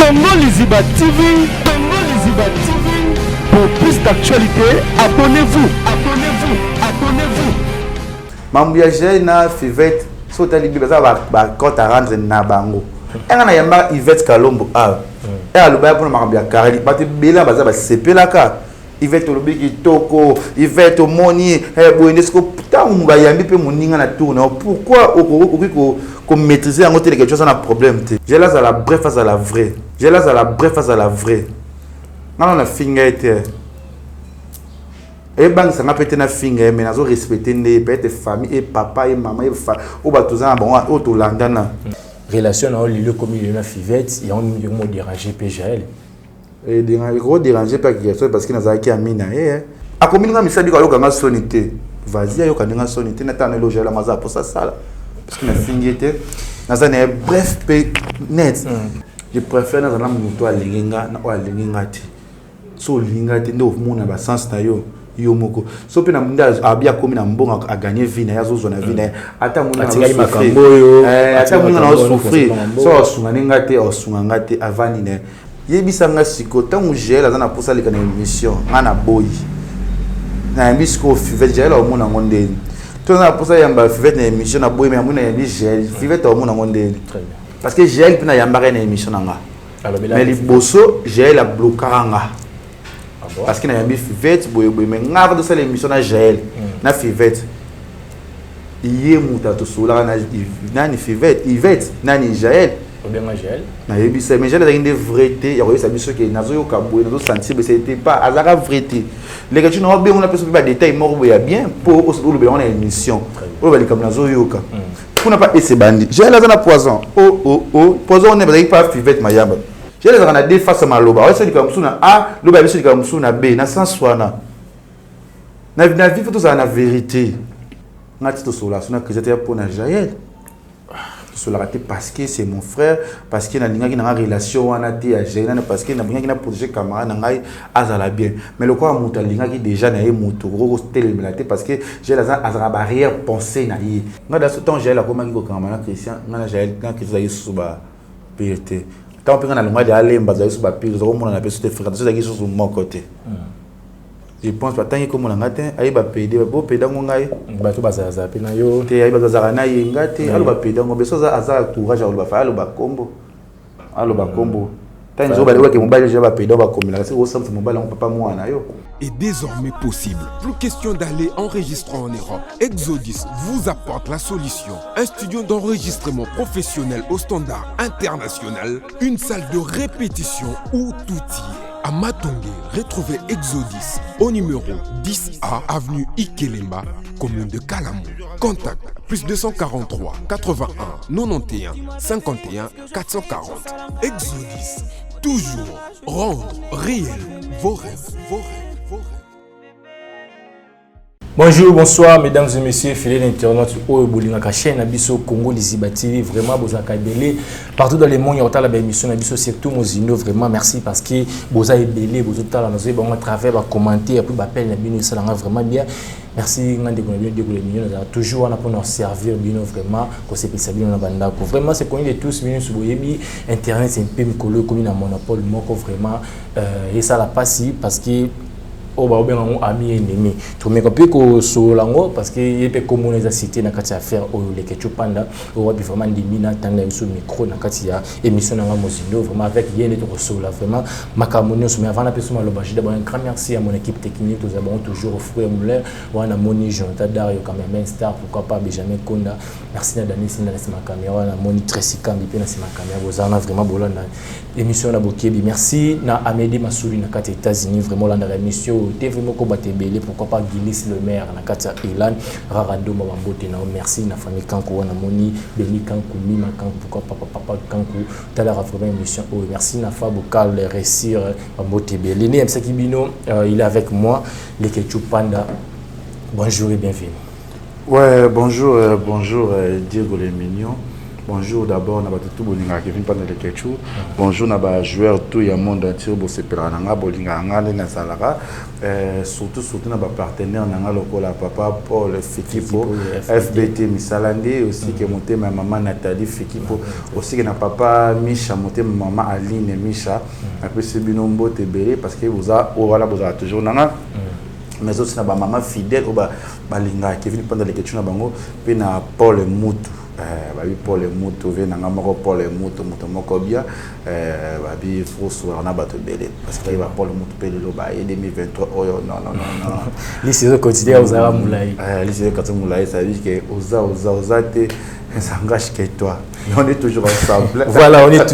Congo Liziba TV, Congo Liziba TV. Pour plus d'actualité, abonnez-vous, abonnez-vous, abonnez-vous. Mambia na Fivette, sota libi baza ba kota rendre na bango. Engana yamba Yvette Kalombo a. E aluba pour mambia karali, bati bela baza ba sepelaka. Yvette lobiki toko, Yvette moni, boenesko putain mu ba yambi pe moninga na tourne. Pourquoi qu'on maîtriser en côté quelque chose on a problème. J'ai là à la bref face à la vraie. J'ai là à la bref face à la vraie. Non on a fingé et bang ça m'a pété na finger mais nazo respecter les pères famille et papa et maman et fa au batouza bon au to landana relation na lilo comme il na Fivette il y a un mot déranger PGL et déranger pas quelque chose parce que naza ki amina a combien nga misali ko yoka sonité vas-y yoka nga sonité na tane loger la maza pour ça parce que na fingete naza ne bref pe net je préfère naza na muto alinga na alinga ti so linga ti ndo mona ba sens na yo yomoko so pe na munda abia komi na mbonga a gagner vie na yazo na vie na ata muna na souffrir ata muna na souffrir so sunga ninga te o sunga ngate avani ne yebisa nga siko tangu gela za na posa leka na émission ngana boy na mbisiko Fivette gela o mona ngondeni to na posa yamba Fivette na émission na boy mais muna yambi gel Fivette o mona ngondeni parce que gel pina yamba na émission nga mais liboso gel a bloqué parce que na yambi Fivette boy mais ngava de cette émission na Jaël na Fivette iye muta to sola na nani Fivette Yvette nani Jaël ou bien Jaël na yebisa mais Jaël a une vérité ya ko sa biso ke nazo yo kaboy nazo sentir mais c'était pas azara vérité les gars tu n'as pas on a pas détail mort ya bien pour au be on a émission o ba comme nazo yo ka pour n'a pas essayer bandi Jaël a na poison poison on est pas Fivette mayamba j'ai les a deux faces à maloba ouais c'est comme suna a loba biso comme suna b na sens wana na vie tout ça na vérité ngati to sola suna que j'étais pour na Jaël sola raté parce que c'est mon frère parce que na linga qui na relation wana te ya Jaël parce que na linga qui na protéger camarade na ngai azala bien mais le quoi muta linga qui déjà na ye muto gros télémelate parce que j'ai la azara barrière pensée na ye ngada ce temps Jaël a comment ko camarade Christian na Jaël quand que ça suba PRT tant que na lingua de alemba za yusu ba pire zo mona na peso te fréquentation za kisu sur mon côté je pense pas tant que comme na ngate ayi ba pede bo peda ngai ba to bazaza pe na yo te ayi ba za na ye ngate alo ba peda ngo beso za aza courage alo ba fa alo ba kombo tant zo ba le ke mobile je ba peda ba komela c'est au centre mobile on papa moi na yo est désormais possible. Plus question d'aller enregistrer en Europe. Exodus vous apporte la solution. Un studio d'enregistrement professionnel au standard international. Une salle de répétition où tout y est. À Matongé, retrouvez Exodus au numéro 10A, avenue Ikelemba, commune de Kalamou. Contact plus 243 81 91 51 440. Exodus, toujours rendre réel vos rêves, vos rêves. Bonjour, bonsoir, mesdames et messieurs, fidèles internautes, la chaîne Abisso Congo Liziba TV, vraiment, vous avez partout dans le monde, il y a la émission Abisso, surtout Mozino, vraiment, merci parce que vous avez belé, vous avez à travers, à commenter, puis appel la ça vraiment bien. Merci, toujours pour nous servir, vraiment, pour ces personnes vraiment, c'est connu de tous, Internet, c'est un peu collé comme un monopole, vraiment, et ça l'a passé parce que oh bah bien on ami ennemi tout mais comme que sur lango parce que il peut comme on les a cité na kati affaire au les ketchup panda au bi vraiment des mina tanga sur micro na kati ya émission na Mozino vraiment avec bien et tout là vraiment makamonio mais avant la personne le bajida bon un grand merci à mon équipe technique nous avons toujours frère Moulin wana moni Jonathan Dario quand même star pourquoi pas Benjamin Konda merci na Dani Sina na ma caméra na moni Tracy Kambi pe na ma caméra bozana vraiment bolanda émission na bokebi merci na Amédée Masouli na kati États-Unis vraiment là dans l'émission t'es vraiment combattu belé pourquoi pas Gillis le maire na katia Ilan Rarando Mabambote na merci na famille Kankou na moni Beni Kankou Mima Kankou pourquoi pas papa Kankou tout à l'heure vraiment émission oh merci na Fabo Karl réussir Mbote belé né Msaki Bino il est avec moi les Ketchup Panda bonjour et bienvenue. Ouais bonjour bonjour Diego les mignons bonjour d'abord na bato tout bolinga Kevin Panda de Ketchou. Bonjour na ba joueur tout ya monde entier bo sepela nanga bolinga ngane na salaka. Surtout na ba partenaire nanga lokola papa Paul Fikipo, FBT Misalandi aussi que monté ma maman Nathalie Fikipo, aussi que na papa Misha monté maman Aline Misha. Après c'est binombo tebele parce que vous a voilà vous a toujours nanga. Mais aussi na ba maman fidèle ou ba balinga Kevin Panda de Ketchou na bango pe na Paul Mutu. Babi Paul Mutu ve nanga moko Paul Mutu moko bien babi François na bato belé parce que va Paul Mutu pe le ba 2023 oyo non les saisons quotidiennes aux Arabes moulay les saisons quand moulay ça dit que oza te ça engage que toi on est toujours ensemble. Voilà, on est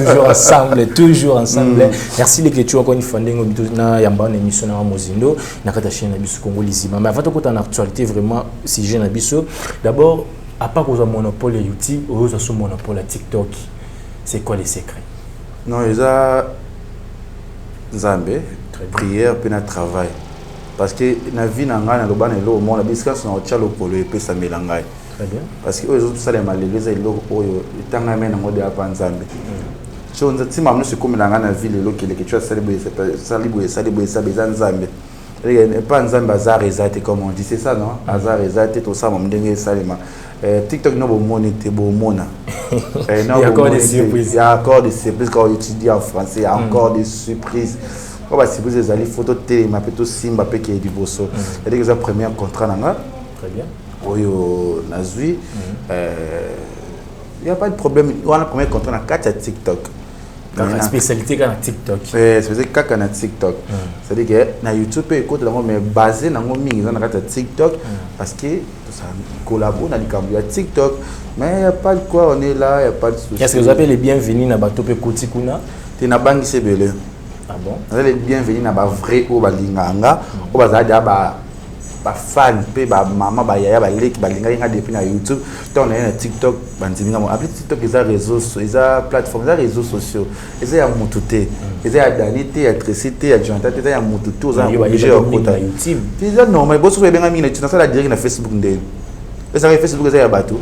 toujours ensemble. Merci les que tu as connu fondé na yamba na émission na Mozindo na kata chaîne na biso Congo Lizima. Mais avant de côté en actualité vraiment si j'ai na biso d'abord à part qu'on a monopole à YouTube, on a un monopole à TikTok. C'est quoi les secrets? Non, ils ont Zambé, prière, puis travail. Parce que la vie n'a pas de bon, on a besoin de faire le polo et puis ça mélange. Très bien. Parce que eux autres, ça les malheureux, ils ont été en train de faire Zambé. Si on dit que c'est comme dans la ville, que tu as célébré, Zambé. Pas Zambé, hasard exact, comme on dit, c'est ça, non? Hasard exact, tout ça, on me salima. TikTok n'a pas monité, il y a encore des surprises. Il y a encore des surprises quand on étudie en français. Il y a encore des surprises. Quand on va surpriser les photos télé, ma plutôt Simba qui est du bosso. Il y a des premiers contrats. Très bien. Oui, Nazui. Il n'y a pas de problème. On a le premier contrat dans 4 TikTok. La spécialité dans TikTok. C'est que dans TikTok. C'est-à-dire que dans YouTube, mais basé dans TikTok parce que ça collabore dans le TikTok. Mais il n'y a pas de quoi, on est là, il n'y a pas de souci. Est-ce que vous appelez les bienvenus dans Batope Kotikuna? Tu n'as pas de belé. Ah bon? Vous avez les bienvenus dans le vrai ou balinganga. Ou ba fan pe ba maman ba yaya ba leki ba linga inga depuis na YouTube tant on est na TikTok bandimina mo après TikTok les réseaux les plateformes les réseaux sociaux les ya mutute les ya danité ya tricité ya jointate ya mutute aux obligé à côté YouTube c'est normal bosso be benga mina tu na sala direct na Facebook ndé et ça Facebook les ya bateau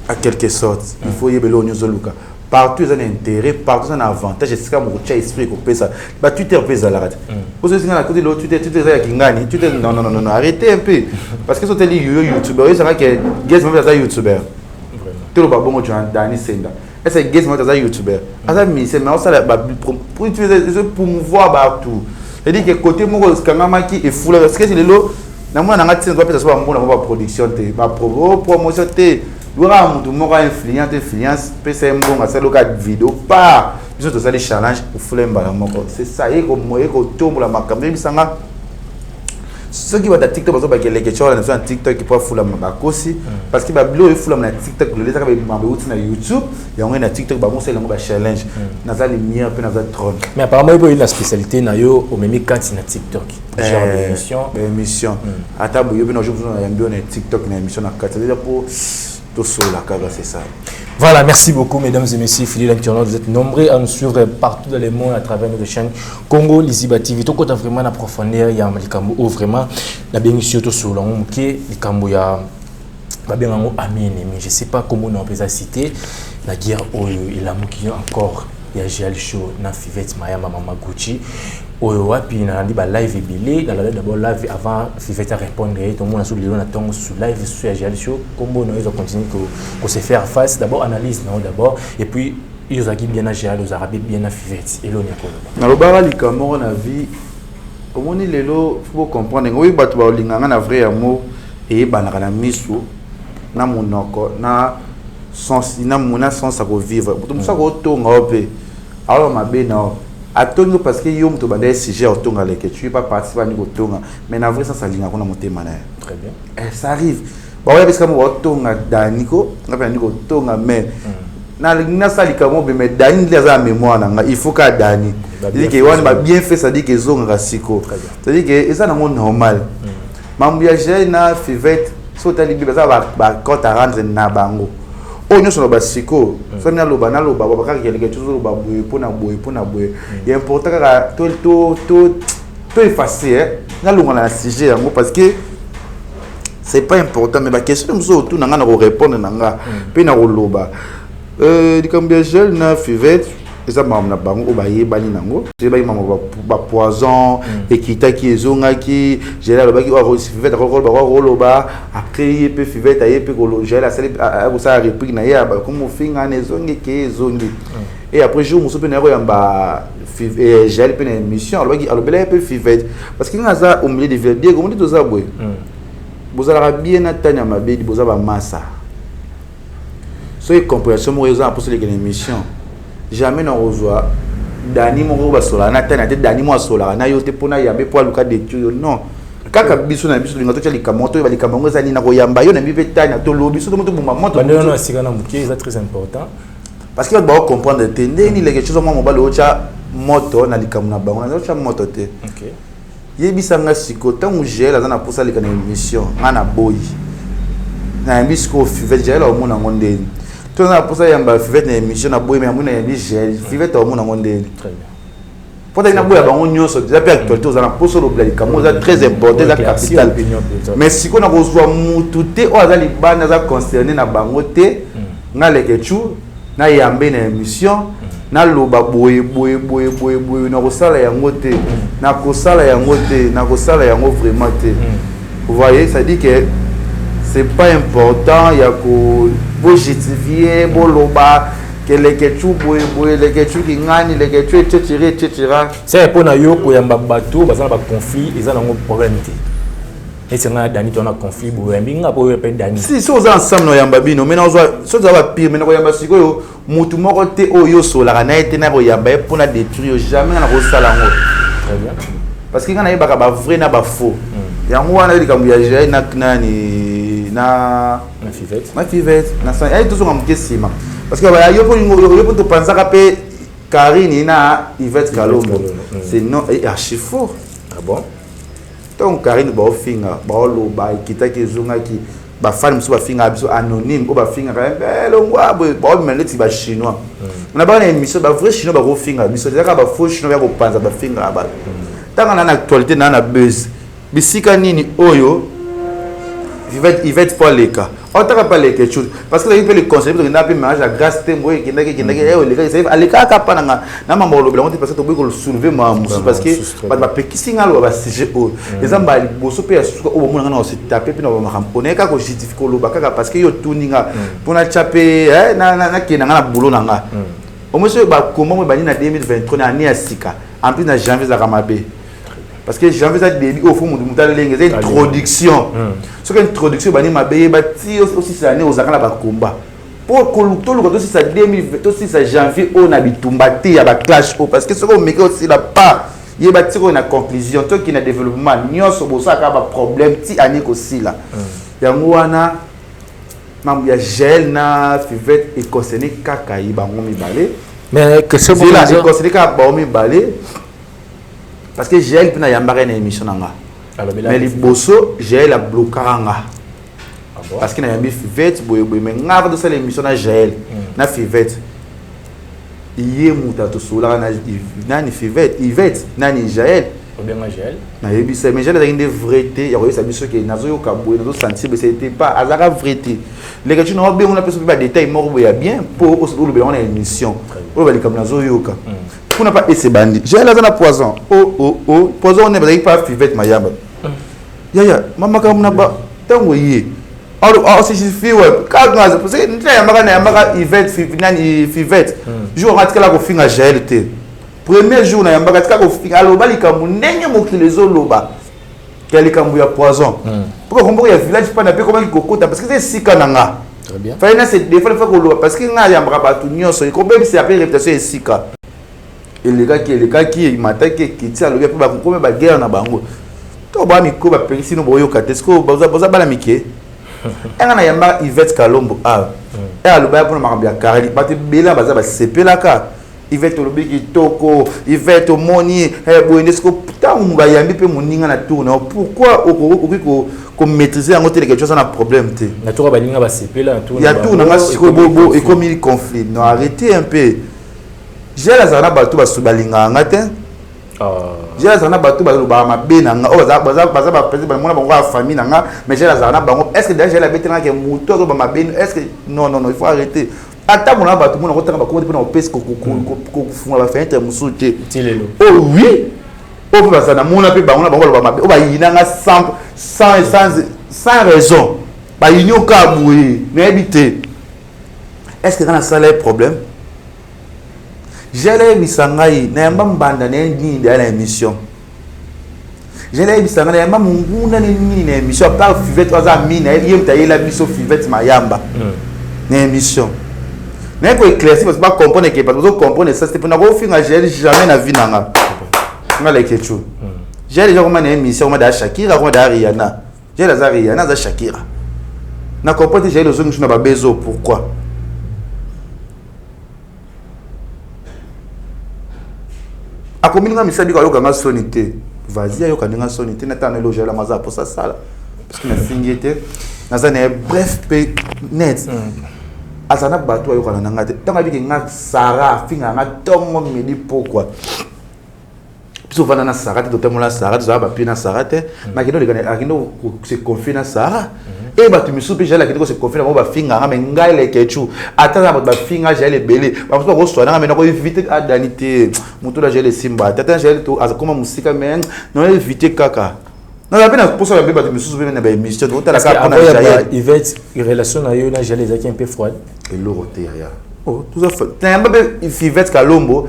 à quelque sorte il faut yebelo nyozoluka partout ils ont intérêt, partout ils ont avantage. C'est comme mon esprit qu'on peut ça. Bah Twitter peut ça la rate. Parce que c'est à côté de l'autre Twitter ça qui gagne. Twitter non arrêtez un peu. Parce que sont les youtubeurs, ils savent que guest même ça youtubeur. Tout le bon tu as Dani Senda. Et c'est guest même ça youtubeur. Ça mais c'est mais ça pour utiliser pour mouvoir partout. C'est-à-dire que côté mon cameraman qui est full parce que c'est le lot. Na moi na ngati doit peut ça soit mon production té, ma promotion té. Il y a un influence, PC bon, c'est le cas de vidéo, pas. Ils ont tous les challenges pour faire c'est ça, il y a un tombe la marque. Ceux qui vont à TikTok, parce que les questions sur TikTok qui peuvent faire la aussi, parce que les gens qui TikTok, les gens qui sont YouTube, il y a un TikTok, c'est le challenge. Nous avons les meilleurs, puis nous avons trop. Mais apparemment, il y a une spécialité au même quand il y a TikTok. Genre d'émission. Émission. À table, il y a une TikTok, une émission pour. C'est ça. Voilà, merci beaucoup mesdames et messieurs, fidèles internautes, vous êtes nombreux à nous suivre partout dans le monde à travers notre chaîne Congo Liziba TV. Tout côté vraiment la profondeur, il y a les cambo vraiment la bien surtout sur l'homme qui les cambo ya bien ami ennemi. Je sais pas comment on peut ça citer la guerre et l'amour qui encore il y a Géal Show na Fivette Maya Mama Gucci. Puis on a dit live bilé d'abord live avant Fivette à répondre tout le monde sur le sur live sur Géal Show comment nous continuer que se faire face d'abord analyse non d'abord et puis ils ont bien à Géal aux Arabes bien à Fivette et l'on est dans le bar les Cameroun na vie comment on est lelo faut comprendre oui bato ba linganga na vrai amour et banaka na miso na monoko na sens na mona sens à vivre tout ça ko tonga opé alors ma bena atongo parce que yo mto banda sujet otonga leke tu pas participer ni otonga mais na vrai ça salinga kona motema na très bien ça arrive ba ouais parce que mo otonga daniko na pas ni otonga mais na salika mo mais dani les a mémoire na il faut ka dani dit que on va bien fait ça dit que zonga siko ça dit que ça na monde normal mambiaje na Fivette so tali bi ça ba quand à rendre na bango on est sur le basico ça n'a loba na loba ba ka quelque chose loba boye pona boye il est important que tout effacer na longa na sujet parce que c'est pas important mais la question nous autour nanga na répondre nanga pe na roloba likambia gel na fivette eza mamu na bango obayebani nango c'est mamu ba poison ekita ki ezonga ki gel alobaki o fivette roloba après pe fivette ayepe ko gel a sali a ça réplique na ya ba comme finga nezongi ke ezongi et après jour muso pe na ko yamba gel pe na émission alobaki alobela pe fivette parce que ngaza au milieu de vie bien comme tout ça boy bozala bien na tanya mabedi bozaba massa so et compréhension mo raison pour les émission jamais na reçoit dani mo ba sola na tanya te dani mo sola na yo te pona yambe po aluka de tuyo non kaka biso na biso lingato tya likamoto ba likamongo zani na ko yamba yo na mbi pe tanya to lobi so to moto buma moto bande no sika na mukie c'est très important parce que ba comprendre tende ni les choses mo ba lo tya moto na likamu na bango na tya moto te OK yebisanga siko tangu gel azana posa leka na émission ngana boy na bisco fivette gel au mona ngondeni to na posa yamba fivette na émission na boy mais amuna yambi gel fivette au mona ngondeni très bien pota ina boya bango nyonso déjà pe actualité ozana poso lo blali kamo za très important za capital mais siko na kozwa mutu te o azali bana za concerné na bango te ngale kechu na yambe na émission na loba boye na kosala yango te na kosala yango vraiment te vous voyez ça dit que c'est pas important ya ko justifier bo loba que les kechu boye les kechu ki ngani les kechu etc. c'est pour na yo ko yamba bato bazana ba conflit ezana ngo problème te et c'est na dani tona conflit bo yambinga po yo pe dani si so za ensemble no yamba bino mais na zo so za ba pire mais na ko yamba sikoyo mutu moko te oyo sola na ete na ko yamba e pona détruire jamais na ko sala ngo très bien parce que kana yeba ba vrai na ba faux yango wana likambu ya jai na nani na fivette na sa ay tozo ngam kesima parce que ba yo po to panzaka pe Karine na Yvette Kalombo c'est non archi faux ah bon donc Karine ba ofinga ba loba kita ke zonga ki ba fan muso ba finga biso anonyme ko ba finga ka longwa ba meleti ba chinois on a ba na émission ba vrai chinois ba ko finga biso déjà ba faux chinois ba ko panza ba finga ba tanga na actualité na buzz bisika nini oyo Yvette pour les cas on t'a pas les quelque chose parce que il peut les conseiller parce que n'a pas ménage à grâce tembo et qui n'a les gars c'est les cas pas na mambo lo blanc parce que to ko soulever ma parce que ba pekisinga lo ba CG o les amba boso pe asuka o mona na se taper puis na ba makamone ka ko justifier lo ba kaka parce que yo tuninga pona chaper na kina na boulot nanga au moins ba comment ba ni na 2023 na ni asika en plus na janvier za kamabe parce que janvier ça début au fond mutala lengue c'est introduction ce que introduction bani mabe ba ti aussi ça né aux akala ba combat pour que tout le aussi ça 2020 aussi ça janvier on a bitumba te ya ba clash parce que ce qu'on met aussi là pas il ba ti ko na conclusion to qui na développement nyonso bo ça ka ba problème ti ani ko si là yango wana mam ya gel na fivette et concerné kaka yi ba ngomi balé mais que c'est bon là et concerné ka ba ngomi balé parce que j'ai eu na yambara na émission nanga mais les bosso j'ai la bloquanga parce que na yambi fivette boye mais ngava de ça l'émission na Jaël na fivette iye muta to sola na nani fivette Yvette nani Jaël ou bien Jaël na yebi ça mais Jaël a une vérité ya ko ça biso ke nazo yo kaboye nazo sentir mais c'était pas azara vérité les gars tu n'as bien on a pas détail mort boya bien pour au le on a émission on va les comme nazo yo ka on n'a pas essayer bandi j'ai la zone poison poison on n'est pas fivette mayamba ya mama ka muna ba tango yi alors c'est suffit ouais quand parce que nta yambaka Yvette fivette jour ratika la ko finga GLT premier jour na yambaka tika ko finga aloba likambu ndenge mokili zoloba kalikambu ya poison pour comprendre ya village pas na pe comment kokota parce que c'est sika nanga très bien fa ina c'est des fois ko loba parce que nga yambaka ba tu nyonso ko même c'est après réputation et sika et les gars qui m'attaquent qui tient le gars pour comme ba guerre na bango to ba mi ko ba pesi no boyo katesko boza bala mike enga na yamba Yvette Kalombo et aloba pour ma bien carré ba te bela baza ba sepelaka Yvette lobi ki toko Yvette moni boyenesco putain ba yambi pe moninga na tourne pourquoi ko maîtriser en côté quelque chose na problème te na to ba linga ba sepela tourne ya tourne nga siko bobo et comme il conflit non arrêtez un peu j'ai la zana bato ba subalinga ngate j'ai la zana bateau ba ma benanga o baza ba président ba mona bango a famille nanga mais j'ai la zana bango est-ce que déjà j'ai la betanga que moto ba ma ben est-ce que non il faut arrêter ata mona bateau mona kotanga ba ko pona opesi ko funga ba fenêtre musuté oh oui o ba zana mona pe bango na bango ba ma o ba yinanga sans raison ba yinyo ka boué mais habité est-ce que dans la salle a un problème? J'ai l'air bisangai na yamba mbanda na nini dans l'émission. J'ai l'air bisangai na yamba munguna nini na émission par Fivette oza mina yem ta yela biso Fivette mayamba. Na émission. Na ko éclaircir parce pas comprendre que parce que comprendre ça c'est pour na ko finga j'ai jamais na vie nanga. Ngala kechu. J'ai déjà comment na émission ma da Shakira comment da Rihanna. J'ai la Rihanna za Shakira. Na comprendre j'ai le zoom na ba bezo pourquoi? A combien de misali ko yoka sonité vas-y yoka ninga sonité na tane loger la maza pour ça parce que na fingete na za ne bref pe net azana bato yoka na ngate tanga biki nga Sarah finga nga tongo medi pourquoi souvent na Sarah te totemola Sarah za ba pina Sarah te makino lekana akino se confie na Sarah et bah tu me soupes j'ai la question se confie na ba finga nga menga le kechu atanga ba finga j'ai le belé ba so ko so na mais na ko éviter à danité mutu la j'ai le simba tata j'ai to as comme musika mais non éviter kaka non la peine pour ça ba tu me soupes na ba émission to tala ka pona j'ai Yvette relation na yo na j'ai les aki un peu froide et l'oroteria oh tout ça fait un peu Yvette Kalombo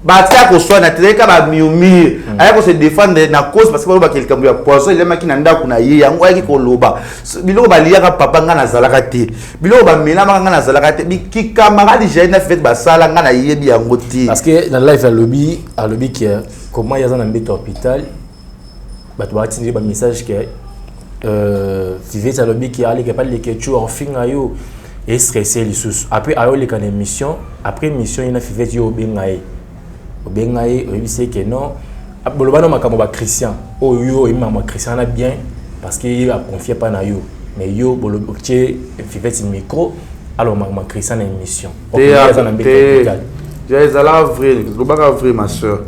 batia ko soit na teleka ba miumi aya ko se défendre na cause parce que ba quelqu'un ya poison il maki na ndako na ye yango ayaki ko loba biloko ba liaka papa nga na zalaka te biloko ba mela nga na zalaka te ki camarade j'ai na fait ba sala nga na ye bi yango te parce que dans live à lobby qui comment ya na mbito hôpital ba to ba tindi ba message que Vivette à lobby qui allait que pas les kechu en fin ayo et stressé les sous après ayo les kan émission après émission il a Vivette yo bengaye Bengaye, il sait que non. Bolobano makambo Christian. Oh yo, il m'a Christian a bien parce qu'il a confié pas na yo. Mais yo bolobo qui fait un micro alors ma Christian a une mission. J'ai la vraie, le baga vrai ma soeur.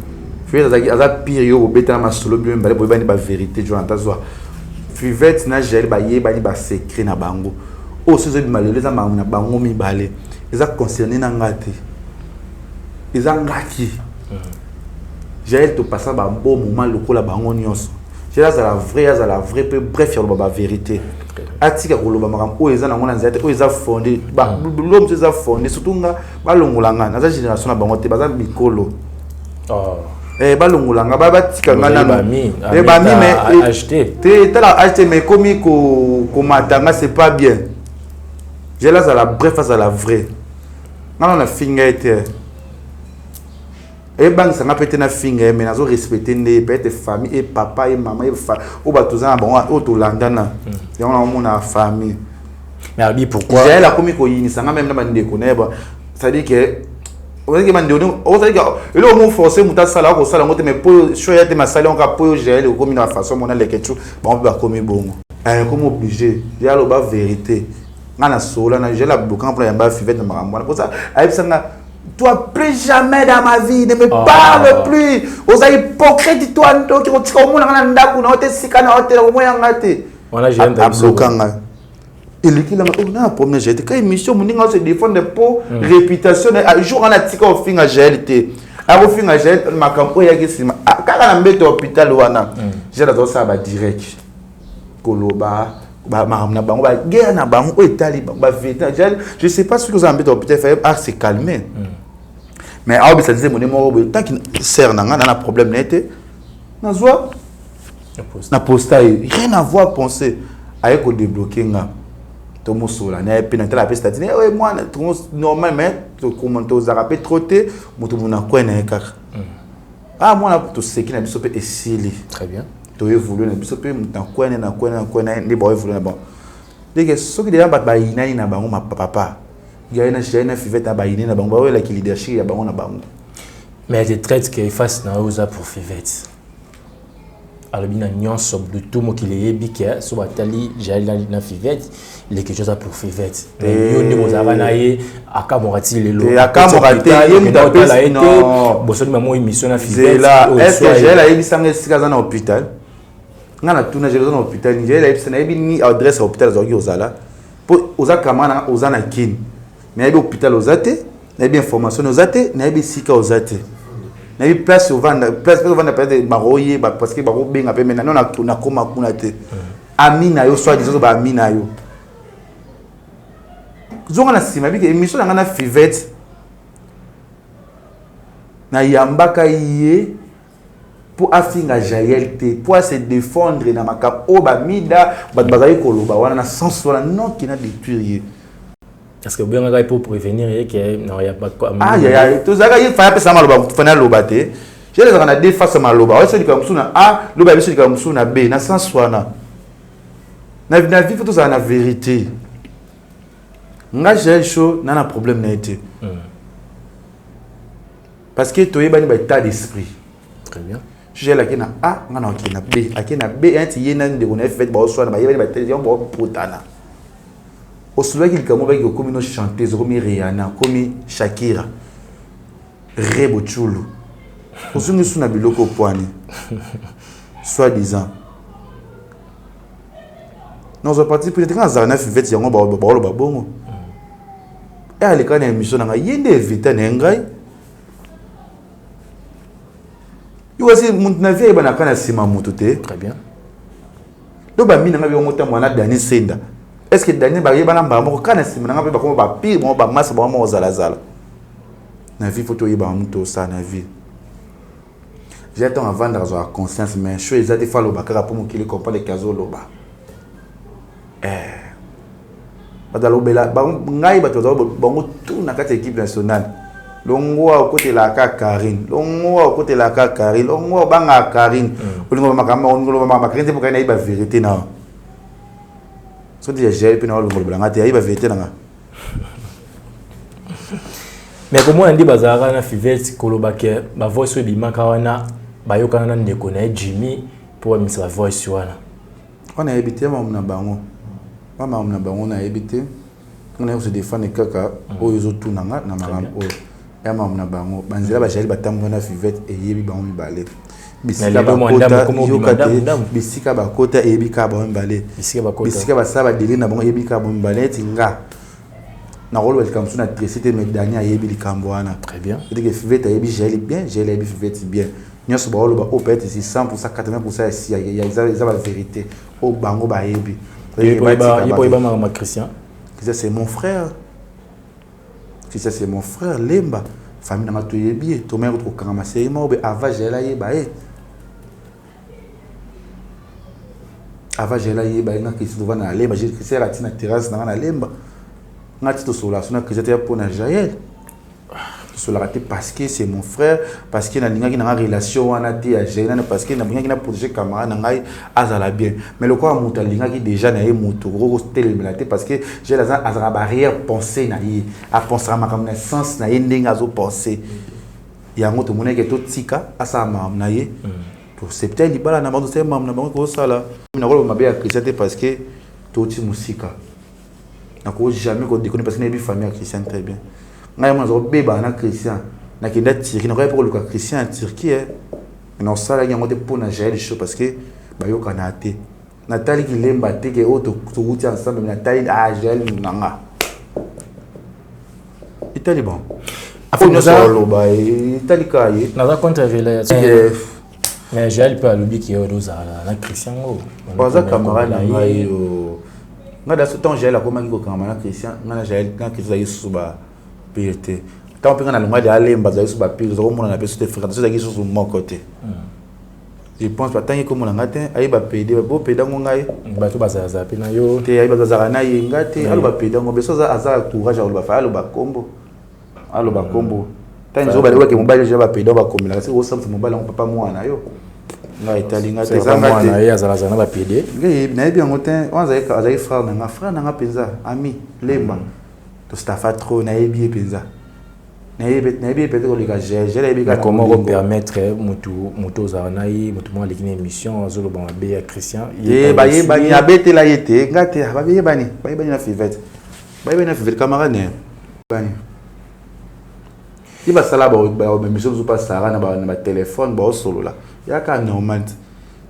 Fais ça pire yo beta ma solo bien balé boy ba vérité jo antazwa. Fivette na gel ba ye ba ni ba secret na bango. Oh ce zo malele za na bango mi balé. Ils a concerné na ngati. Ils a ngaki. J'ai tout passé un bon moment le coup la bango nyos. J'ai la vraie peu bref sur la vérité. Atika ko loba makam o eza na ngona nzete o eza fondé ba l'homme eza fondé surtout nga balongolanga na za génération na bango te baza mikolo. Balongolanga ba tika ngana no. Ba mi mais acheter. Te la acheter mais comme ko matanga c'est pas bien. J'ai la bref face à la vraie. Ngana na finga était et bang ça n'a pas été na finger mais nazo respecter ne peut-être famille et papa et maman et au batoza bon au to landana et on a mon famille mais abi pourquoi j'ai la commis ko yini ça même na bande ko neba ça dit que on dit que bande on ça dit que le mot forcé muta sala ko sala ngote mais pour choya te masala on ka pour gérer le commis na façon mon le ketu bon ba commis bongo comme obligé j'ai la ba vérité ngana sola na j'ai la bloquant pour yamba Fivette na makambo pour ça aïe ça toi plus jamais dans ma vie ne me parle plus aux hypocrites toi qui ont mon ndaku na hotel sikana hotel au moins ngate on a j'ai bloquanga il qui on a problème j'ai été quand émission moninga se défendre pour réputation jour on a tika au fin à GLT a au fin à GLT makampo ya kisima kaka na mbeto hôpital wana j'ai la dosa ba direct koloba ba maramna bango ba guerre na bango etali ba vita je sais pas ce que vous en mbeto hôpital fait se calmer. Mais ah ça disait mon numéro tant qu'il sert na problème n'était na joie na posta rien à voir penser avec au débloquer nga to mosola na pénalité la peste dit ouais moi normal mais to commenter aux arabes trotter moto mona ko na kaka moi na to ce qui na biso pe esili très bien to évoluer na biso pe muta ko na ni ba évoluer na bon dès que ce qui déjà ba inani na bango ma papa Gaïna China Fivette abaïné na bango ba la qui leadership ya bango na bango mais je traite que face na oza pour Fivette alobi na nyonso de tout mo ki le yebi ke so batali jali na Fivet il est quelque chose pour Fivet yo ne bozaba na ye akamorati lelo et akamorati ye mutapela non bosoni mamo émission na Fivet est-ce que j'ai la yebisanga esika za na hôpital ngana tuna j'ai na hôpital j'ai la yebisanga yebi ni adresse à hôpital zoki ozala po oza kamana oza na kin mais yebi hôpital ozate na yebi information ozate na yebi sika ozate na yebi place ovanda peut-être baroye parce que baro benga pe maintenant na koma kuna te amina yo soit disons ba amina yo zonga na sima bi ke émission na Fivet na yambaka yé pour afinga Jaël te pour se défendre na makap o ba mida ba bazali koloba wana na sens wana non qui na détruire. Est-ce que bien pour prévenir que non y a pas quoi ah ya to zaka il fa pesa maloba fana loba te je les ana deux face maloba o se dika musuna a loba biso dika musuna b na sens wana na vie to za na vérité nga Jaël show na problème na été parce que to yeba ni ba état d'esprit très bien je la kina a ngana okina b akina b enti yena ndeko na Fivet ba oswana ba yeba ba télévision ba potana osula ki likamo ba ki komi no chanteuse komi Rihanna komi Shakira Rebo Chulu osungi suna biloko poani soit disant nous avons parti peut-être quand ça na Fivet yango ba ba bongo et à l'écran émission na yende éviter na ngai yo aussi mon na vie ba na kana sima mutu te très bien do ba mina ngabi ngota mwana Dani Senda est-ce que Dani ba yeba na mba moko kana sima nga ba ko ba pire mo ba masa ba mo zala zala na vie photo yeba mutu ça na vie j'attends avant d'avoir la conscience mais je suis allé faire le bakara pour me qu'il comprenne les casos loba badalo bela ba ngai bato za bongo tout na kati équipe nationale longwa côté la ka Karine longwa côté la ka Karine longwa banga Karine olingo makamba olingo makamba Karine pour kana iba vérité na so dia j'ai pe na olingo banga te iba vérité na mais comment on dit bazara na Fivet koloba ke ba voice bi makawana ba yokana na ndeko na Jimmy pour misa ba voice wana on a habité na bango mama na bango na habité on a se défendre kaka oyo tout na maram oyo ya mama na bango banzela ba jali batambo na Fivet e yebi bango mibale bisika ba kota bisika ba kota e yebi ka bango mibale bisika ba saba deli na bango yebi ka bango mibale tinga na rolo welcome sur na tresite mais dernier yebi likambo wana très bien et que Fivet a yebi jali bien jali yebi Fivet bien nyos ba rolo ba o peut-être 100% 80% si il y a la vérité o bango ba yebi il Christian. C'est mon frère. C'est mon frère Lemba. Famille na to yebi to mère ko kanga masei mo be ava jela yeba e. Ava jela yeba nga kisi devant na Lemba, j'ai kisi la tina terrasse na Lemba. Ngati to sola sona que j'étais pour na Jaël. Cela raté parce que c'est mon frère, parce qu'il a une relation avec Jaël, parce qu'il a une protéger camarade ngai azala bien. Mais le quoi muta linga qui déjà na mutu gros télémélaté parce que j'ai la azara barrière pensée na yi, a penser à ma connaissance na ndinga zo penser. Ya ngoto mona ke to tika asa mam na yi. Pour septembre libala na bando c'est mam na bango ko sala. Na ko mabe ya Christian parce que to ti musika. Na ko jamais ko déconner parce que na bi famille Christian très bien. Ngai mwana beba na Christian na kinda Turquie na ko pour le Christian en Turquie non ça là yango te pour na Jaël show parce que ba yo kana te Nathalie qui lemba te ke auto to ensemble Nathalie a Jaël nanga Italie bon après nous solo ba Italie kaye na contre révélé mais Jaël pas l'oubli qui est au na Christian go baza camarade na ngai yo ngada ce temps Jaël a comment ko camarade Christian ngana Jaël quand Christian suba périté tant que na longwa de alemba za yusu ba pire zo mona na peso de fréquentation za kisu mon côté je pense pas tant que comme na ngate ayi ba pede bo peda ngai ba to baza za pe na yo te ayi ba za na yi ngate alo ba peda ngo beso za aza courage alo ba fa alo ba kombo tant zo ba le ke mobile je ba peda ba komela kasi o samse mobile on papa mwana yo ngai tali ngate za ngate na ya za na ba pede ngai na bi ngote on za frère na nga penza ami lemba to stafa trop na yebi penza Comment permettre moto zaranaï moto moi l'équipe émission zolo bon à Christian ya bete la yete ngate ba bani na fivete camarade bani il va sala ba mission zo pas sara na ba téléphone ba solo là ya ka normal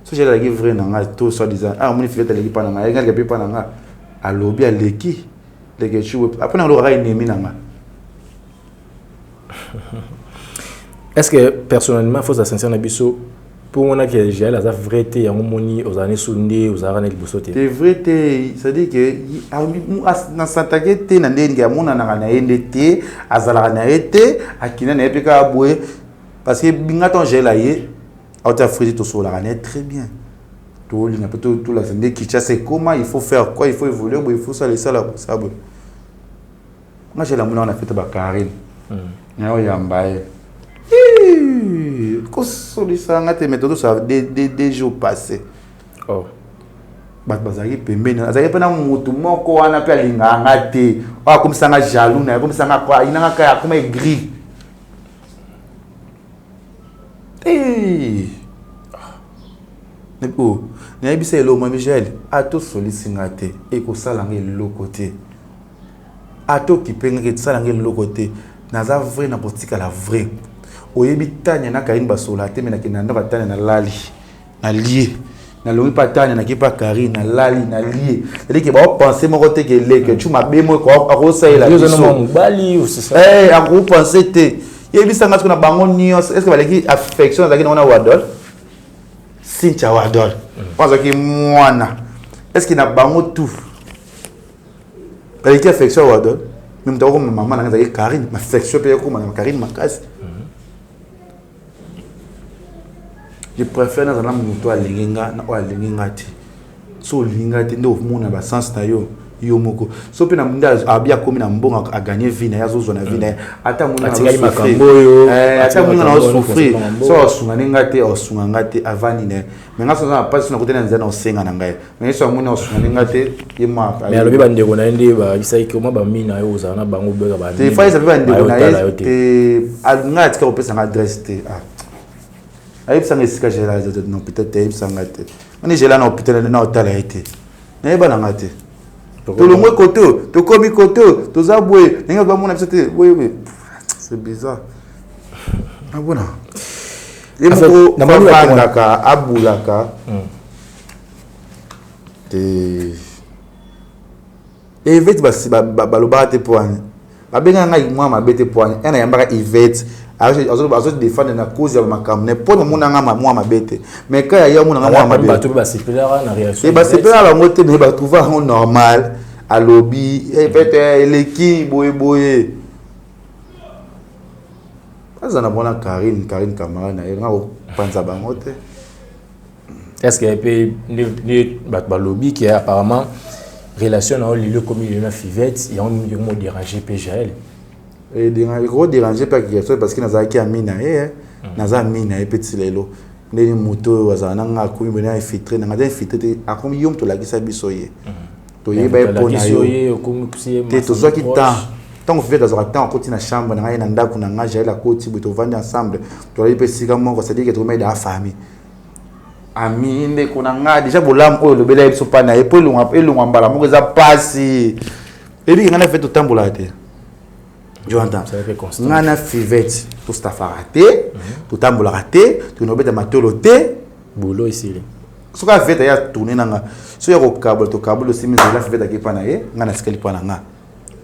so j'ai la vrai na tout soit disant mon fivete l'équipe pa na nga ngaka pa na nga a lobby a leki leki chou après na lo ra ennemi na nga. Est-ce que personnellement, il faut s'ascenser dans biso pour moi que j'ai la vérité et moni aux années soundé aux années libosoté. C'est vérité, ça dit que na s'attaquer té na ndenge ya mona na na ndete azala na été akina na epika aboué parce que binga ton j'ai la yé auta frité to so la très bien. Tout il n'a pas tout la ndenge qui c'est comment il faut faire quoi il faut évoluer il faut ça laisser là ça bon. Moi j'ai la mona on a fait ba Karine. Nao yambaye. Ko solisa ngate méthode ça des jours passés. Oh. Bazaki pembeni. Azaki pena mutu moko wana pe alinga ngate. Wa komisanga jaloux na komisanga kwa inanga kaya kuma gris. Neko, na yebisa elo ma Michel, ato solisi ngate e ko sala ngelo côté. Ato kipenga ke sala ngelo côté. Naza vrai na politique la vrai. Oyebi tanya na Karine basola te mena kinanda batanya na lali. Na lié. Na longi patanya na kipa Karine na lali na lié. C'est-à-dire que ba penser mo côté que tu m'as bémo ko akosa ila. Yo zana mo bali ou c'est ça. A gros penser te. Yebi sanga tuna bango nios. Est-ce que baleki affection za kina wadol? Sincha wadol. Parce que mwana. Est-ce qu'il na bango tout? Baleki affection wadol? Même temps comme maman n'a pas Karine, ma affection peut comme ma Karine ma casse. Je préfère dans la moto à linga na wa linga ti. So linga ti ndo mona ba sens na yo moko. So pe na munda abia komi na mbonga a gagner vie na yazo zona vie na ata mona na souffrir. Ata mona na souffrir. So sunga ninga te o sunga ngate avani ne. Mais ngaso na pas na kotena nzana o senga na ngai. Mais so mona o sunga ninga te yema. Mais alobi bande ko na ende ba bisai ko ma ba mina yo za na bango bega ba. Te fa ça ba ndeko na ye te ngati ka opesa nga adresse te. Aïe, ça n'est pas que non peut-être aïe ça ngate. On est gelé non peut-être non tala été. N'est pas ngate. Tout le monde côté, tout comme côté, tout ça boué. N'est pas mon accepté. Oui. C'est bizarre. Ah bon. Les mots n'amaka abulaka. Et vite baloba te poane. Ba benga ngai moi ma bete poane. Ena yambaka Yvette. Alors, défendre la cause de ma caméra. Pour le monde, moi, ma bête. Mais quand il y a un monde, ma bête. Et c'est pas la moitié, mais il va trouver un normal à lobby. Et peut-être l'équipe, boye. Ça n'a pas Karine camarade. Il y a un peu est-ce qu'il y a un lobby qui est apparemment relation à l'île comme il y a une fivette, il y a un mot dérangé PGL. Et gros déranger pas parce que naza ki amina naza amina petit lelo ndeni moto wazana nga ko mbona infiltré nga infiltré akomi yom to la kisa bisoye to yeba po na yo te to zo ki tant fait dans temps côté na chambre na nga ndako na nga jaila côté buto vendre ensemble to la pesi comme moi ça dit que to mets dans la famille ami ndé ko na nga déjà bolam o lobela biso pa na epo elunga mbala mo za pasi et puis nga na fait to tambola te. Je entends. Ngana fivette tout ça raté, tout tambola raté, tout nobeta matoloté, boulot ici. Ce qu'a fait d'ailleurs tourner nanga. So ya ko câble to câble aussi mais la fivette qui pana ye, ngana skeli pana nga.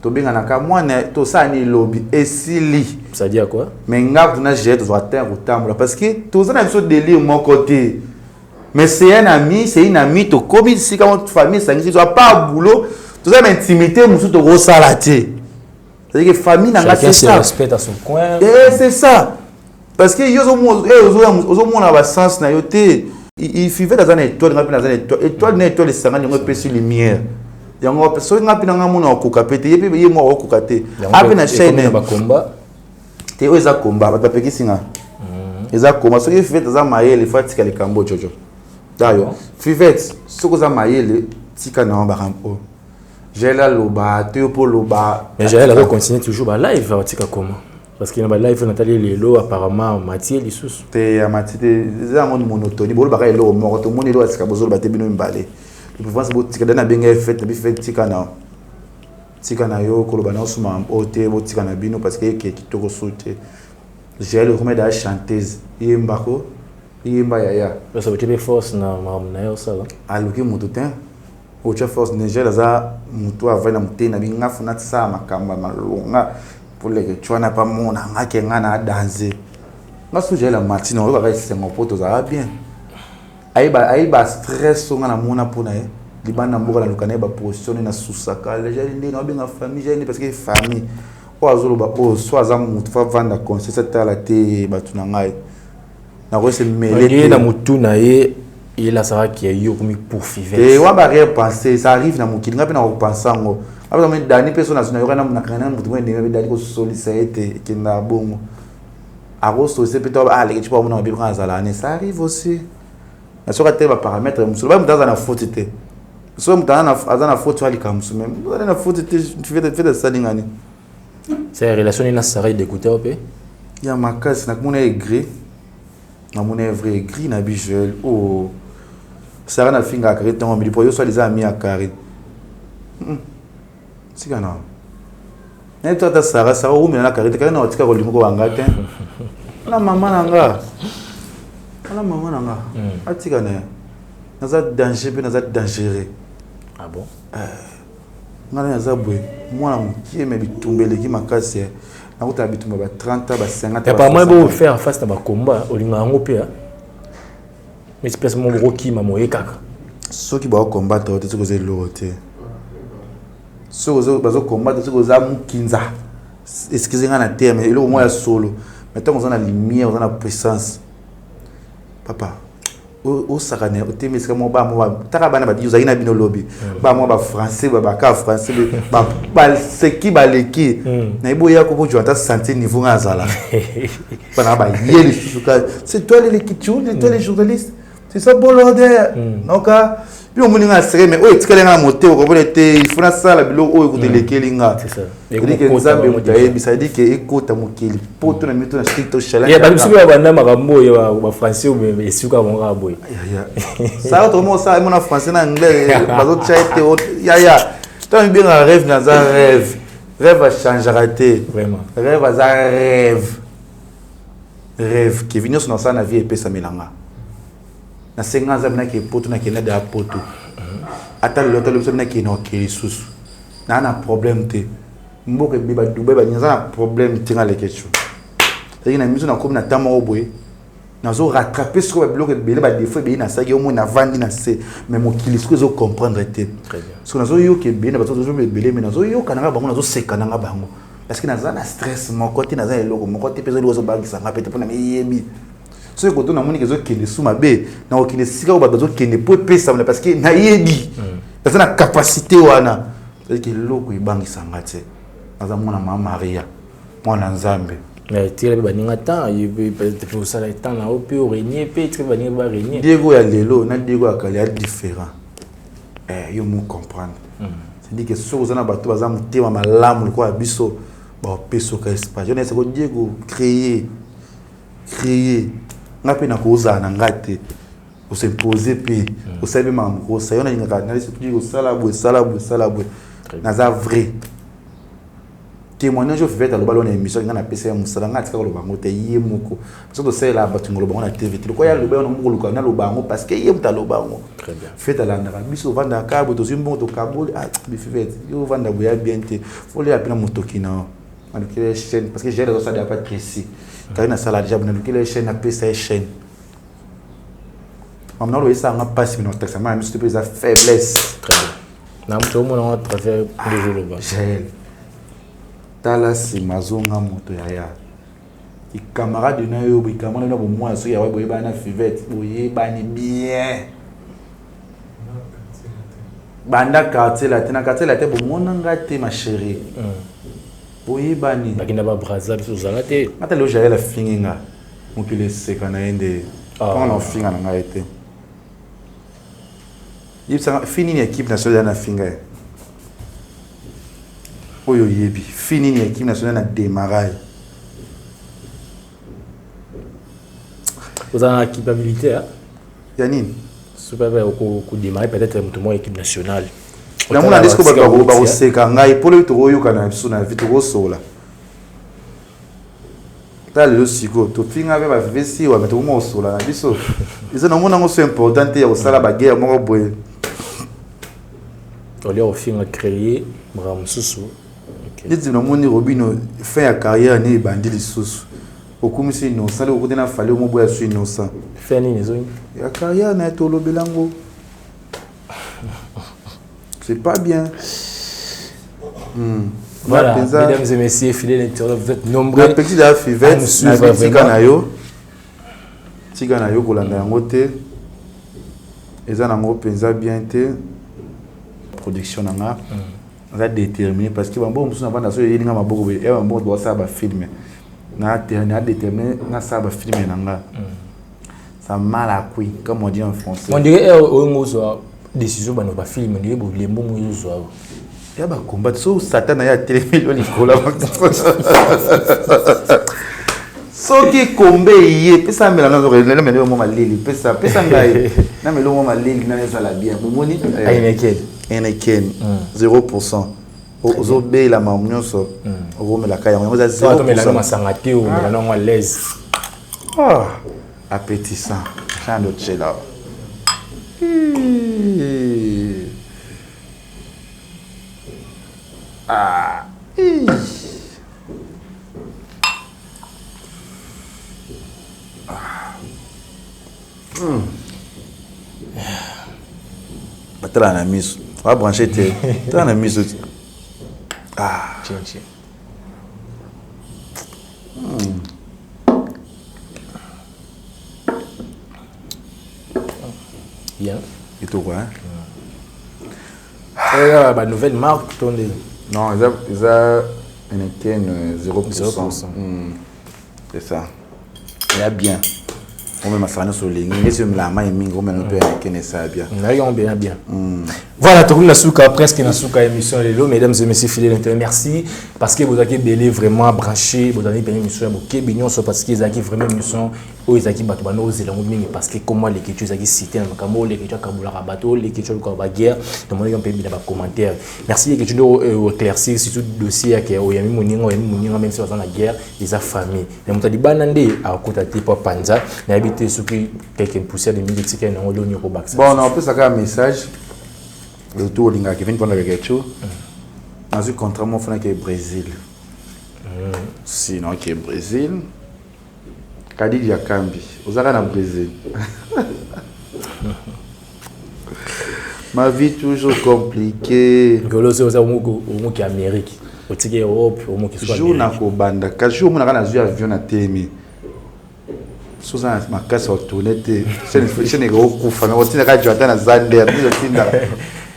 To binga naka mwana to ça ni lobby esili. Ça dit à quoi? Mais nga tuna jet to atteindre au tambola parce que tout ça na so délire mon côté. Mais c'est un ami, c'est une amie to comme si comme famille ça n'existe pas boulot, tout ça m'intimité musu to go salaté. C'est-à-dire que famille n'a pas ça. Respecte à son coin. Et c'est ça. Parce que ils ont sens na yoté. Il vivait dans une étoile, dans une étoile, étoile les sangs, ils ont perçu lumière. Ils ont perçu nga pina nga mona okukapete, yepe ye mo okukate. Après na chaîne ba combat. Te oza combat, ba peki singa. Eza combat, so que fait dans maïle, il faut tika le cambo jojo. D'ailleurs, Fivet, ce que za maïle, tika na ba rampo. J'ai la loba, tu pour loba. Mais j'ai la continuer toujours live, tika comment? Parce qu'il y a live Nathalie Lelo apparemment Mathieu Lissous. Te ya Mathieu te za ngoni monotonie bolo baka elo moko to moni elo asika bozolo batebino mbale. Le pouvoir c'est botika dana benga fête bi fête tika na yo koloba na osuma ote botika na bino parce que kitoko soute. J'ai le remède à chanteuse yembako yemba yaya. Ça veut dire force na na yo ça. Aluki mututin. Ocha force Niger za mutu avana mutena binga funa tsa makamba malonga pour les tu na pas mona ngake ngana danser. Nga suje la matinée on va rester mon pote ça va bien. Aiba stress on na mona pona e libana mboka na lukana ba position na susaka les gens ndi na benga famille j'ai parce que famille o azolo ba o so za mutu fa vanda conseil ta la te batuna ngai na ko se mêler na mutu na ye il a ça qui est yo comme pour vivre. Et on va rien penser ça arrive na mukili ngapi na repenser ngo après mais dani personne na yokana na kana mutu ngene dani ko solliciter kinda bongo agosto c'est plutôt les tu pas mon bibi kanzala ne ça arrive aussi na soka te ba paramètre musu ba mutaza na faute te so mutana na azana faute wali kamsu même na faute te tu fais de ça dingani c'est relation na saré d'écouter op ya makasi na kumuna aigri na mona vrai aigri na bijel oh Sarah na finga carré tant mais pour yo soit des amis à carré sikana na tota Sarah ou mais na carré te kana otika ko limoko wangate na mama nanga atika na za danger pe na za dangereux ah bon ngana na za bwe mwana mukie me bitumbele ki makasi na kuta bitumba ba 30 ba 50 et pas moi beau faire face à ba combat olinga ngo pe mais espèce mon gros qui m'a moye kaka ceux qui vont combattre te cause l'autre ceux qui vont combattre ceux za mukinza excusez-moi na terme il au moins solo maintenant on a la lumière on a la puissance papa o sakane o teme ska mo ba taka bana ba yuza ina bino lobby ba mo ba français ba ka français ba seki ba leki na ibo ya ko bojo ata santé niveau ngazala bana ba yeli suka c'est toi l'équipe c'est toi les journalistes c'est ça bon l'ordre donc puis on moni nga sere mais o etikale nga moté ko bolete il faut na sala bilo o écouter lekeli nga c'est ça et que nzambe mutaye bisadi ke ekota mokili poto na mito na stricto chalanga ya ba biso ba bana makambo ya ba français ou mais esuka bonga boy ça autrement ça mon français na anglais bazo chaite ya toi bien un rêve dans un rêve changera te vraiment rêve à rêve qui vient sur ça na vie et pesa milanga na senga zamna ke poto na kena da poto ata l'autre na ke no ke susu na na problème te mboke biba dubai ba nyaza problème tinga le kechu c'est na miso na comme na tama obwe na zo rattraper ce que bloquer belé ba défaut be na sagi au moins na vandi na se mais mo kili ce que zo comprendre te très bien so na zo yo ke be na ba zo belé mais na zo yo kana bango na zo sekana nga bango parce que na za na stress mon côté na za eloko mon côté peso zo bagisa nga pete pona yebi so ko to na moni ke zo kende suma be na o kende sika o ba zo kende po pesa parce que na yebi parce na capacité wana c'est que loko ibangisa ngate aza mwana mama Maria mwana nzambe mais tire ba ninga temps il peut ça le temps là au peut régner peut être ba ninga ba régner Diego ya lelo na Diego akali ya différent yo mo comprendre c'est dit que so za na bato baza mutema malamu ko abiso ba peso ka espace je ne sais ko Diego créer ngapi na koza na ngate o se poser pe o sabe mam ko sayona ninga na se Diego sala bwe na za vrai témoignage fait à l'obalo na émission ngana pesa ya musala ngati ka lobango te yemoko parce que c'est là batu ngolobango na TV te ko ya lobango na ngoluka na lobango parce que yem ta lobango très bien fait à la ndara biso vanda ka bo to zimbo to kaboli bi fait yo vanda boya bien te faut les appeler motoki na quelle chaîne parce que j'ai les ça pas précis car na sala déjà na quelle chaîne na pesa chaîne amna lo isa nga passe no taxa ma mi stupé za faiblesse très bien na mto mo na travers de jour le bas tala si mazonga moto ya i camarade na yo bi camarade na bo moi so ya wa boye bana fivette boye bani bien banda quartier la te bo mona ngate ma chérie boye bani bakina ba braza biso zangate ata lo jaya la finginga mokile seka na ende on finga na ngaite yipsa fini ni équipe nationale na finga oyo yebi fini ni équipe nationale na démarrage Vous avez une capacité, hein? Yanine. Super, vous démarrer peut-être une équipe nationale. Na mona disco ba oseka ngai pole to kana biso na vite ko sola. Ta le siko to finga ba vesi wa meto mo sola na biso. Ils na mona ngo so important ya osala ba guerre mo boye. On leur finga créer bram susu. Dit na moni Robino fin ya carrière ni bandi lisusu. Okumisi no sale okutena fale mo boya su innocent. Fin ni nezo. Ya carrière na to lobelango. C'est pas bien. Voilà, mesdames et messieurs, fidèles internautes, vous êtes nombreux. La petite fivette, Tika na yo kolanda yango te. Eza nango penza bien te. Production nanga. On a déterminé parce que bon musu na banda so yelinga maboko be. Eba mbo do sa ba film. Na déterminé na sa ba film nanga. Ça mal à couille comme on dit en français. On dirait au décision ba no ba film ndé bo lembo mo yuzo abo ya ba combat so satan ya télévision likola so ki kombe yé pesa mela na zo le melo mo malili pesa ngai na melo mo malili na ça la bien moni Heineken 0% ozo be la mamunyo so ozo mela kaya mo za 0% to mela masanga te o mela no à l'aise appétissant chando chela. Ah. Batala na miso. Va brancher te. Tala na miso. Ah, tiens. Bien. Et tout quoi, hein? Bah, nouvelle marque, tourne. Non, ils ont une 0%. C'est ça. Il y a bien. On met ma famille sur les lignes. Et si on me la main, on met un peu avec ça bien. Bien. Voilà, tout le monde presque dans la émission. Mesdames et messieurs, fidèles internautes, merci parce que vous avez belé vraiment branché. Vous avez bien émission. Parce que vous avez vraiment émission. Ils ont dit parce que comment les questions ont cité dans le Cameroun, les questions Kaboula Rabato, les questions de la guerre. Donc, on peut bien commentaire. Merci les questions d'éclaircir surtout le dossier qui est au Yami Moningo, même si on a la guerre, les familles. Les montants de Banandé à côté de Panza, n'a habité ce qui quelques poussières de Médicis qui ont donné au bac. Bon, on peut savoir un message. Le tour linga qui vient prendre quelque chose. Dans un contrat, mon frère qui est Brésil. Sinon, qui est Brésil. Kadi ya Kambi. Vous avez au Brésil. Ma vie toujours compliquée. Golo c'est au mot qui est Amérique. Au tigre Europe, au mot qui soit. Jour na ko banda. Ka jour mon na zu avion na temi. Soza ma kasa otonete. C'est ne gros kufa na otina ka jota na Zander. Ni otinda.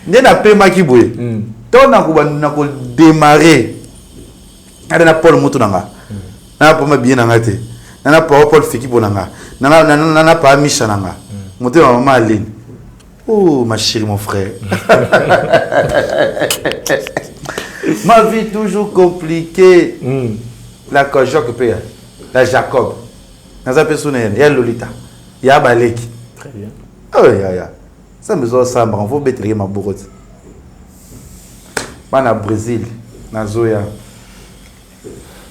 Ni na pema ki boye. To na ko banda na ko démarrer. Ada na Paul mutu nanga. Na pa ma bien nanga te. Nana Paul Fiki Bonanga. Nana pas Micha Nanga. Monter ma maman Aline. Oh, ma chérie, mon frère. Ma vie toujours compliquée. La Kojok Paya. La Jacob. Naza Pessonen. Il y a Lolita. Il y a Baleki. Très bien. Ah oui, ya. Ça me zone ça. On va mettre ma bourrotte. Mana Brésil. Nazoya.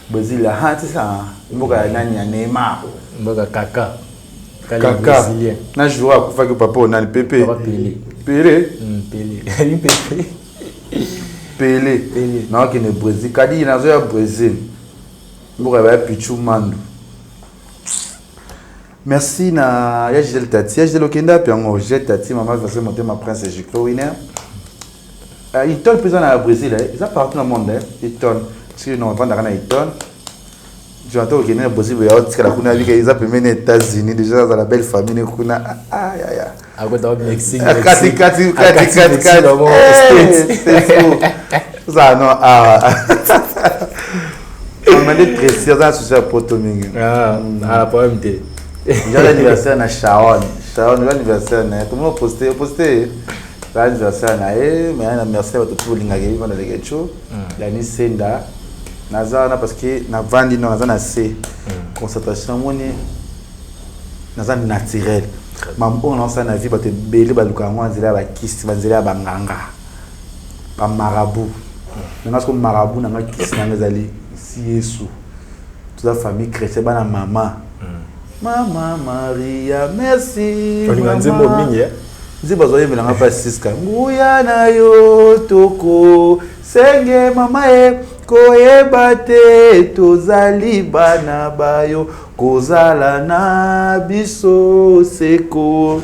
Brésil, c'est ça. Mboka nani ya Neymar. Mboka Kaka. Kaka. Na joueur kufa que papa on a le Pépé. Pelé. Pelé. Non qui ne Brésil. Kadi na zo ya Brésil. Mboka ba Pichu Mandu. Merci na ya Gisèle Tati. Ya Gisèle Okenda puis en Gisèle Tati maman va se monter ma prince Jiclo winner. Il tourne présent au Brésil, ils sont partout dans le monde, ils tournent. Si nous avons dans les tonnes, je vais te dire possible ils ont les États-Unis déjà dans la belle famille à côté du Mexique. Ça non on m'a dit précieux dans ce potomingue. Ah problème té. J'ai l'anniversaire na Sharon l'anniversaire na tout le monde posté l'anniversaire na mais un merci à tout le monde qui va dans les ghettos la ni senda nazana parce que na vandi na nazana C concentration moni naza naturel mam on lança na vie bato belé baluka ngo nzela ba kisi banzela ba nganga ba marabout nga ce marabout na kisi na ngazali si Yesu toute la famille chrétienne bana mama Mama Maria merci nzembo mingi nzembo zo yembela nga pa siska nguya na yo toko senge mama koyeba te tozali bana bayo kozala na biso seko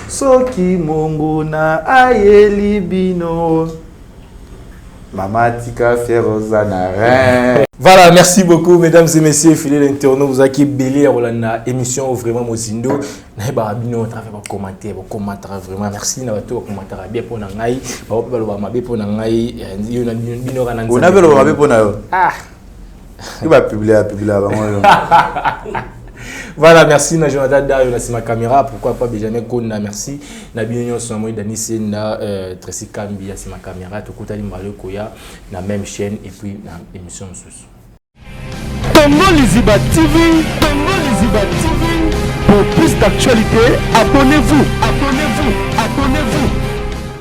soki Mungu na ayeli bino Mama tika feroza na rein. Voilà, merci beaucoup mesdames et messieurs, fidèles internautes, vous avez belé la émission vraiment Mozindo. Na ba bino travers vos commentaires, vraiment merci na bato commentaire bien pour ngai, ba ba ba bien pour ngai, yo na bino kana nzela. On avait le ba pour na yo. Ah. Tu vas publier bango. Voilà, merci na Jonathan Dario na ma caméra, pourquoi pas Benjamin Kona, merci na bino sur moi Danis na Tracy Kambi ya ma caméra, to kutali mbalo koya na même chaîne et puis na émission sous. Congo Liziba TV, Congo Liziba TV. Pour plus d'actualités, abonnez-vous.